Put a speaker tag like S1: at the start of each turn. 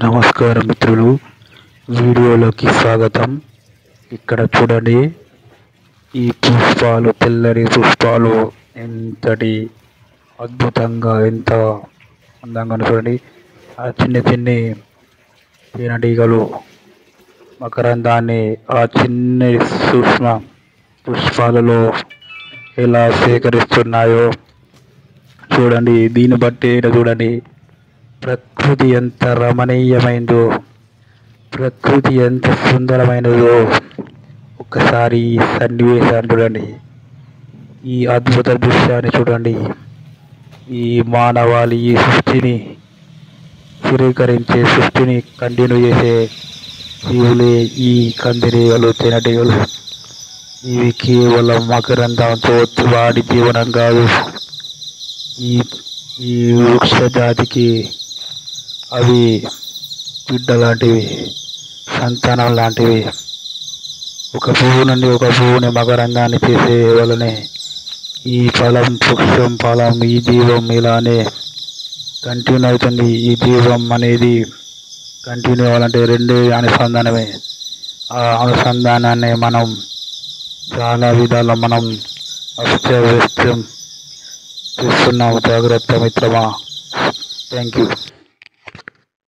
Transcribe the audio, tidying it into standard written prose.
S1: నమస్కారం మిత్రులు, వీడియోలోకి స్వాగతం. ఇక్కడ చూడండి, ఈ పుష్పాలు, తెల్లని పుష్పాలు ఎంతటి అద్భుతంగా, ఎంత అందంగా చూడండి. ఆ చిన్ని చిన్ని తేనెటీగలు మకరందాన్ని ఆ చిన్న సూక్ష్మ పుష్పాలలో ఎలా సేకరిస్తున్నాయో చూడండి. దీన్ని బట్టి చూడండి, ప్రకృతి ఎంత రమణీయమైందో, ప్రకృతి ఎంత సుందరమైనదో ఒక్కసారి ఈ సన్నివేశాన్ని చూడండి. ఈ అద్భుత దృశ్యాన్ని చూడండి. ఈ మానవాళి ఈ సృష్టిని స్థిరీకరించే, సృష్టిని కంటిన్యూ చేసే జీవులే ఈ కందిరీగలు, తేనెటీగలు. ఇవి కేవలం మకరందంతో వాడి జీవనం కాదు. ఈ వృక్ష జాతికి అవి బిడ్డ లాంటివి, సంతానం లాంటివి. ఒక పువ్వు నుండి ఒక పువ్వుని మకరందాన్ని చేసే వలనే ఈ ఫలం, వృక్షం, ఫలం, ఈ జీవం ఇలానే కంటిన్యూ అవుతుంది. ఈ జీవం అనేది కంటిన్యూ అవ్వాలంటే రెండే అనుసంధానమే. ఆ అనుసంధానాన్ని మనం చాలా విధాల మనం అస్తవ్యస్తం చేస్తున్నాము. జాగ్రత్త మిత్రమా. Thank you.